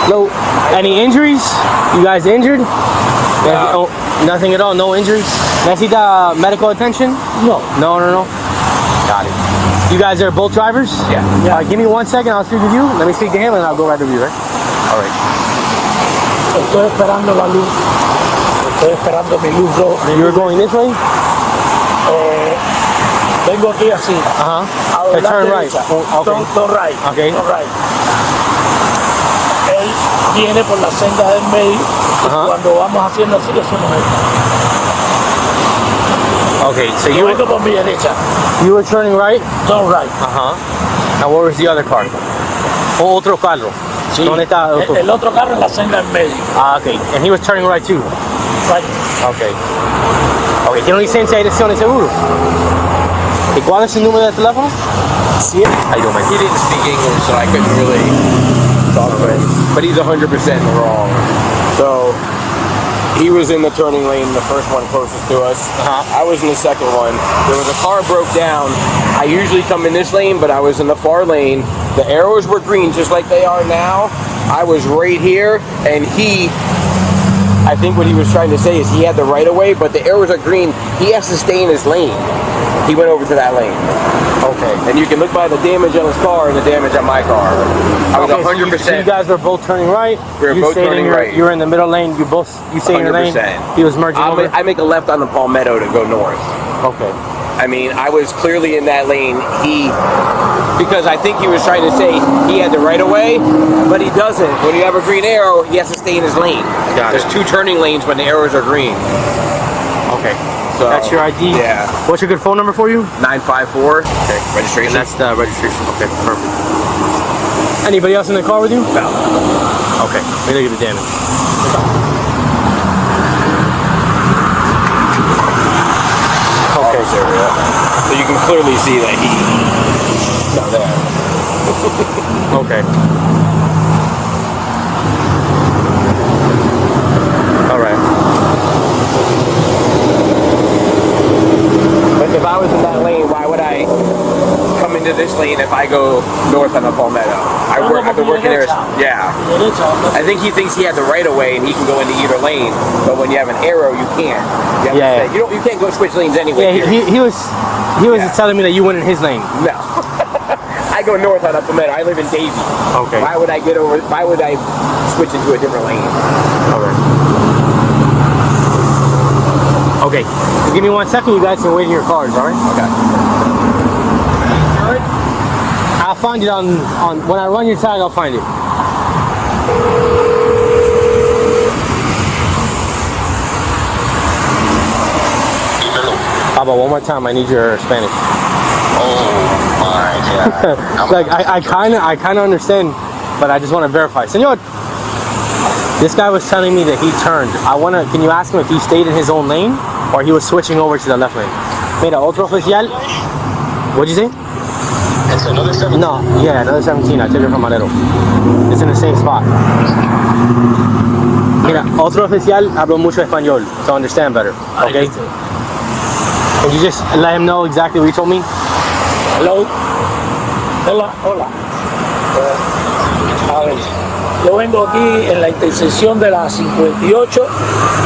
No, any injuries? You guys injured? No. Nothing at all, no injuries? Necesita medical attention? No. No. Got it. You guys are both drivers? Yeah. All right, give me 1 second, I'll speak with you. Let me speak to him and I'll go right to you, right? All right. Estoy esperando la luz. Estoy esperando mi luz roja. You're going this way? Vengo aquí así. To turn right. Okay. Turn right. Okay. Turn right. Él viene por la senda del medio. Y cuando vamos haciendo así, eso no es. Okay, so Yo vengo por mi derecha. you were turning right? Turn right. And where was the other car? Otro carro. Sí. ¿Dónde está otro? El otro carro en la senda del medio. Okay. And he was turning right too? Right. Okay. Okay, ¿tiene licencia de dirección y seguro? ¿Y cuál es el número de teléfono? Sí. He didn't speak English, so I couldn't really talk to him. But he's 100% wrong. So he was in the turning lane, the first one closest to us. I was in the second one. There was a car broke down. I usually come in this lane, but I was in the far lane. The arrows were green, just like they are now. I was right here, and I think what he was trying to say is he had the right of way, but the arrows are green. He has to stay in his lane. He went over to that lane. Okay. And you can look by the damage on his car and the damage on my car. I was 100%. So you guys were both turning right. We were both turning right. You were in the middle lane. You stay in your lane. He was merging over. I make a left on the Palmetto to go north. Okay. I mean, I was clearly in that lane. Because I think he was trying to say he had the right of way, but he doesn't. When you have a green arrow, he has to stay in his lane. There's two turning lanes when the arrows are green. Okay. So that's your ID? Yeah. What's your good phone number for you? 954. Okay. Registration? And that's the registration. Okay, perfect. Anybody else in the car with you? No. Okay, let me look at the damage. Okay. So you can clearly see that he's not there. Okay. All right. But if I was in that lane, why would I come into this lane if I go north on the Palmetto? I've been working there. Yeah. I think he thinks he had the right of way and he can go into either lane, but when you have an arrow, you can't. You can't go switch lanes anyway. Yeah, he was telling me that you went in his lane. No. I go north on the Palmetto. I live in Davie. Okay. Why would I switch into a different lane? Okay. Just give me 1 second. You guys can wait in your cars, all right? Okay. I'll find it on when I run your tag. I'll find it. Papa, one more time. I need your Spanish. Oh my God. Like I kind of understand, but I just want to verify. Señor, this guy was telling me that he turned. Can you ask him if he stayed in his own lane or he was switching over to the left lane? Mira, otro oficial. What'd you say? It's another 17. No, yeah, another 17. I took it from Madero. It's in the same spot. Mira, otro oficial habló mucho español to understand better. Okay. Can you just let him know exactly what you told me? Hello. Hola. A ver, yo vengo aquí en la intersección de la 58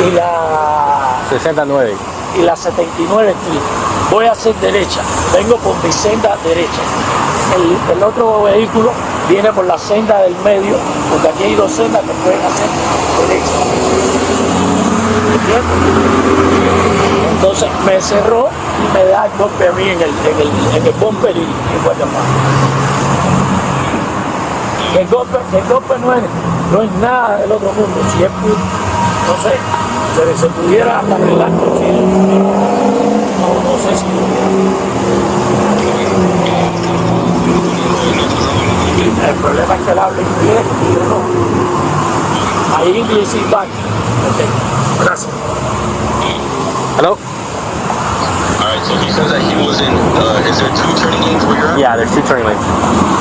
y la 69. Y la 79 Street. Voy a hacer derecha. Vengo por mi senda derecha. El otro vehículo viene por la senda del medio, porque aquí hay dos sendas que pueden hacer derecha. ¿Entiendes? Entonces me cerró y me da el golpe a mí en el bumper y Guatemala. El golpe no es nada del otro mundo. Si es, no sé, se pudiera hasta arreglar con Chile. No sé si el problema es que él habla inglés y yo no. My English is bad. Okay. Gracias. Hello? Alright, so he says that he was in, is there two turning lanes where you're at? Yeah, there's two turning lanes.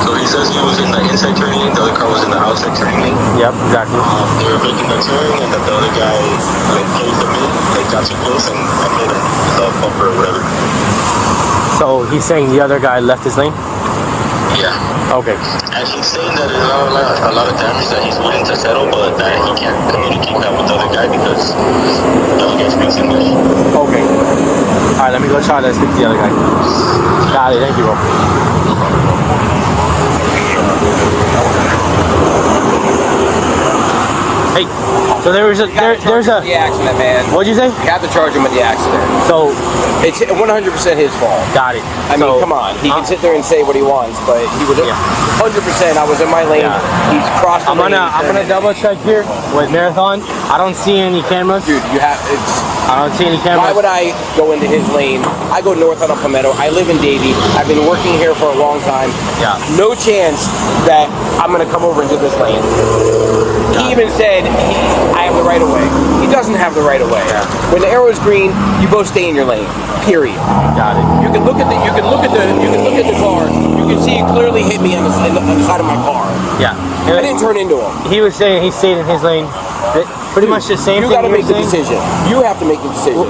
So he says he was in the inside turning lane, the other car was in the outside turning lane? Yep, exactly. They were making the turn and the other guy closed them in, got too close and hit the bumper or whatever. So he's saying the other guy left his lane? Yeah. Okay. And he's saying that there's not a lot of damage, that he's willing to settle settle, but that he can't communicate that with the other guy because the other guy speaks English. Okay. All right, let me go try to speak to the other guy. Got it. Thank you, bro. Hey, so there's a the accident, man. What'd you say? You have to charge him with the accident. So It's 100% his fault. got it. I mean, come on. He can sit there and say what he wants, but he would 100%. I was in my lane. Yeah. He's crossed the lane. I'm gonna double check here with Marathon. I don't see any cameras. Dude, I don't see any cameras. Why would I go into his lane? I go north on a Palmetto. I live in Davie. I've been working here for a long time. Yeah. No chance that I'm gonna come over into this lane. He even said I have the right of way. He doesn't have the right of way. Yeah. When the arrow is green, you both stay in your lane. Period. Got it. You can look at the car. You can see it clearly hit me on the side of my car. Yeah. I didn't turn into him. He was saying he stayed in his lane. Pretty much the same You thing. got to you were make the saying. decision. You have to make the decision.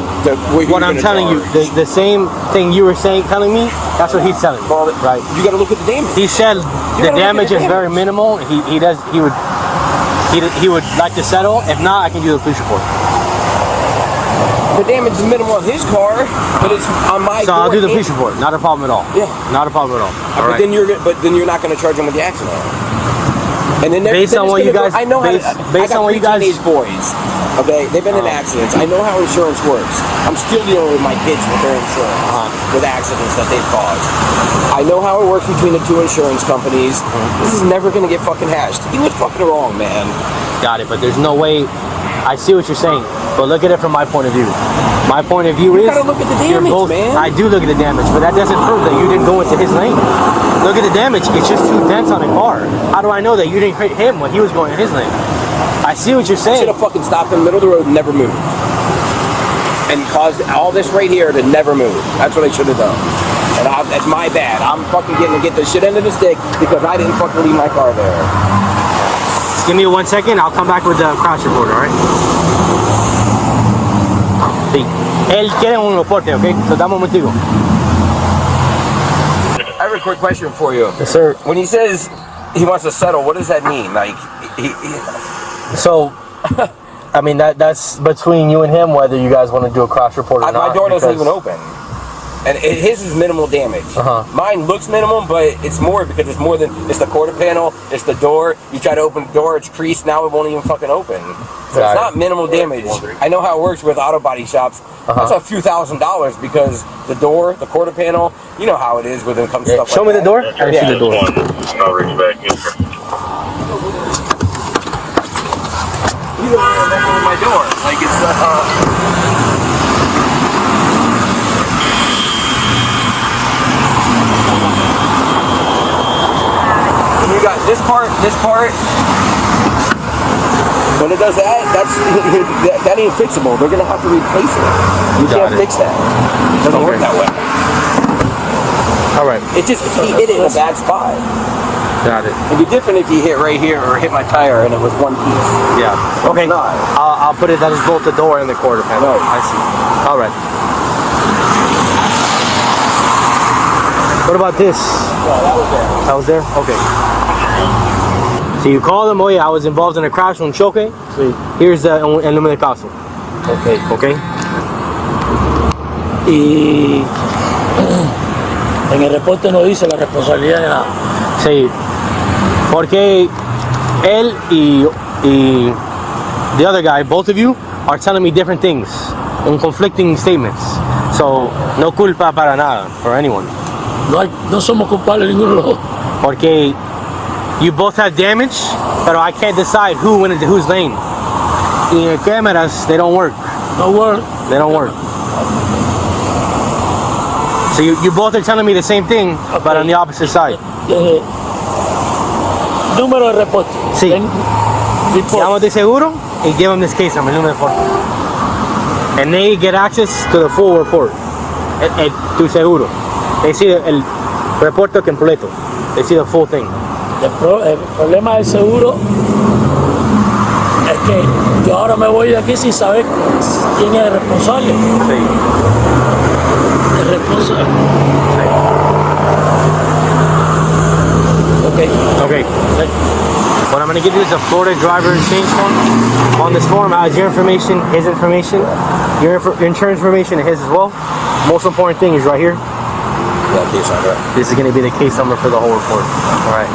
What I'm telling you, the same thing you were telling me, that's what he's telling me. Well, right. You got to look at the damage. He said the damage is very minimal. He would like to settle. If not, I can do the police report. The damage is minimal on his car, but it's on my. So I'll do the police report. Not a problem at all. Yeah. Not a problem at all. All but right. then you're not going to charge him with the accident. And then based on what you guys, I know based on what you guys, teenage boys. Okay, they've been in accidents. I know how insurance works. I'm still dealing with my kids with their insurance, with accidents that they've caused. I know how it works between the two insurance companies. This is never going to get fucking hashed. He was fucking wrong, man. Got it, but there's no way. I see what you're saying, but look at it from my point of view. My point of view is you gotta look at the damage, man. I do look at the damage, but that doesn't prove that you didn't go into his lane. Look at the damage. It's just 2 dents on a car. How do I know that you didn't hit him when he was going in his lane? I see what you're saying. Should have fucking stopped in the middle of the road and never moved, and caused all this right here to never move. That's what I should have done. And that's my bad. I'm fucking getting to get the shit end of the stick because I didn't fucking leave my car there. Just give me 1 second. I'll come back with the crash report, all right? Sí. Él quiere un reporte, ¿ok? So dame un momentico. I have a quick question for you. Yes, sir. When he says he wants to settle, what does that mean? Like, So, I mean, that's between you and him whether you guys want to do a crash report or not. My door doesn't even open. And his is minimal damage. Mine looks minimal, but it's more because it's the quarter panel, it's the door. You try to open the door, it's creased, now it won't even fucking open. So it's not minimal damage. I know how it works with auto body shops. That's a few $1,000s because the door, the quarter panel, you know how it is when it comes to stuff Show like me the door. I see the door. I'll bring you back in. You don't even mess with my door. Like it's you got this part. When it does that, that ain't fixable. They're gonna have to replace it. You can't fix that. It doesn't work that way. All right. It just he hit it in a bad spot. Got it. It'd be different if he hit right here or hit my tire and it was one piece. Yeah. Okay. I'll put it that is both the door and the quarter panel. Right. I see. All right. What about this? No, that was there. That was there? Okay. So you call them, oye, I was involved in a crash, un choque. Sí. Here's el número de caso. Okay. Okay. Y en el reporte no dice la responsabilidad de nada. Sí. Porque él y the other guy, both of you, are telling me different things, conflicting statements. So, no culpa para nada, for anyone. No somos culpables ninguno de los dos. Porque you both have damage, but I can't decide who went into whose lane. Y the cameras, they don't work. No work. They don't work. So you both are telling me the same thing, but on the opposite side. Número de reporte. Sí. Report. Llamamos de seguro y give them this case number, número de reporte. And they get access to the full report. Tu seguro. They see el reporte completo. They see the full thing. El problema del seguro es que yo ahora me voy de aquí sin saber quién es el responsable. Sí. El responsable. Sí. Ok. Okay. Sí. What I'm gonna give you is a Florida driver exchange form. On this form, has your information, his information, your insurance information, and his as well. Most important thing is right here. Yeah, case number. This is gonna be the case number for the whole report. All right.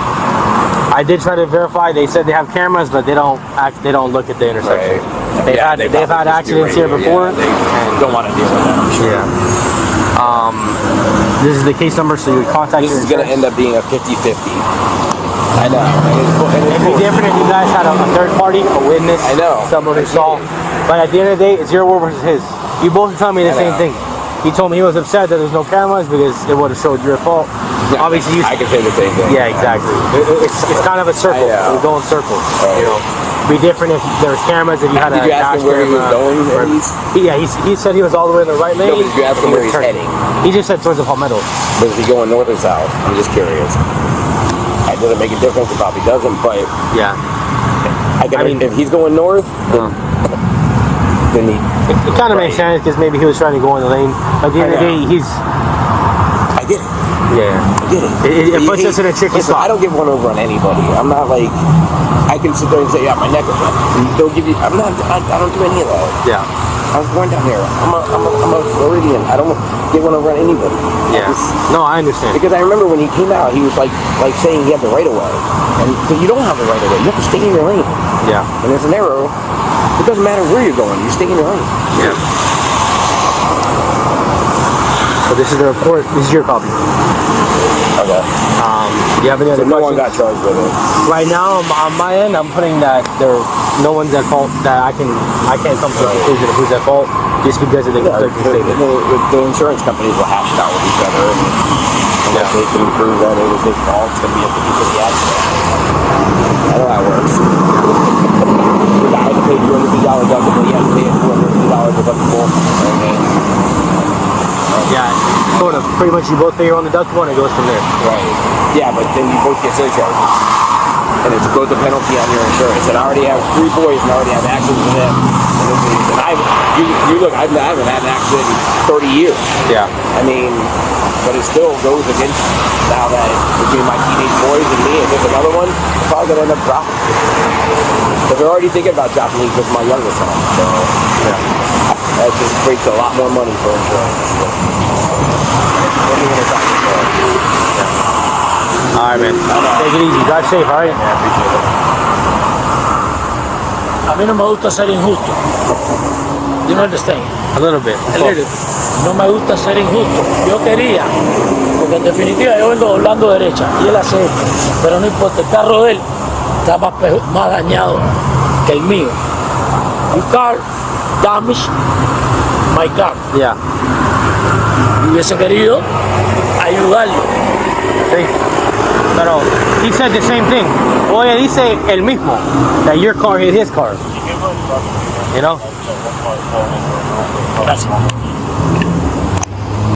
I did try to verify. They said they have cameras, but they don't look at the intersection. Right. They've had accidents here before. They don't want to deal with that, I'm sure. Yeah. This is the case number, so you would contact This your is going to insurance. end up being a 50-50. I know. It'd be different if you guys had a third party, a witness, I know. someone who saw. But at the end of the day, it's your word versus his. You both are telling me the I same know. thing. He told me he was upset that there's no cameras because it would have showed your fault. Yeah, Obviously, I can say the same thing. Yeah, exactly. It's kind of a circle. I know. We go in circles. Right. You know, it'd be different if there was cameras. If you had Did a you ask him where he was going? At least? Yeah, he said he was all the way in the right lane. No, but did you ask him He where was he's turning. heading? He just said towards the Palmetto. But is he going north or south? I'm just curious. It doesn't make a difference. It probably doesn't, but Yeah. if he's going north, then he. It kind of makes sense because maybe he was trying to go in the lane. At the end of the day, he's. I get it. Yeah. I get it. It puts us in a tricky Listen, spot. I don't give one over on anybody. I'm not like. I can sit there and say, yeah, my neck is up. They'll give you. I'm not. I don't do any of that. Yeah. I was born down here. I'm a Floridian. I don't get one over on anybody. Yeah. No, I understand. Because I remember when he came out, he was like saying he had the right of way, and so you don't have the right of way. You have to stay in your lane. Yeah. And there's an arrow. It doesn't matter where you're going. You stay in your lane. Yeah. So this is the report. This is your copy. Okay. Do you have any other So no one questions? got charged with it. Right now, on my end, I'm putting that no one's at fault. That I can't come to a conclusion of who's at fault just because of the conflicting statement. The insurance companies will hash it out with each other, and unless they can prove that it was his fault, it's going to be a 50-50 accident. I know how it works. The guy had to pay $250 deductible. He has to pay $450 deductible. Yeah, sort of. Pretty much, you both pay your own deductible, and it goes from there. Right. Yeah, but then you both get surcharges. And it's both a penalty on your insurance. And I already have 3 boys and I already have accidents with them. And you look, I haven't had an accident in 30 years. Yeah. I mean, but it still goes against now that between my teenage boys and me and there's another one, I'm probably going to end up dropping. Because they're already thinking about dropping me with my youngest son. So, yeah. That just creates a lot more money for insurance. All right, man. Take it easy. Drive safe, all right? Yeah, I appreciate it. A mí no me gusta ser injusto. You understand? A little bit. No me gusta ser injusto. Yo quería, porque en definitiva yo vengo doblando derecha y él hace esto, pero no importa, el carro de él está más dañado que el mío. Your car damaged my car. Yeah. Y hubiese querido ayudarlo. Sí. Pero he said the same thing. Oye, dice el mismo that your car hit his car. You know? Gracias.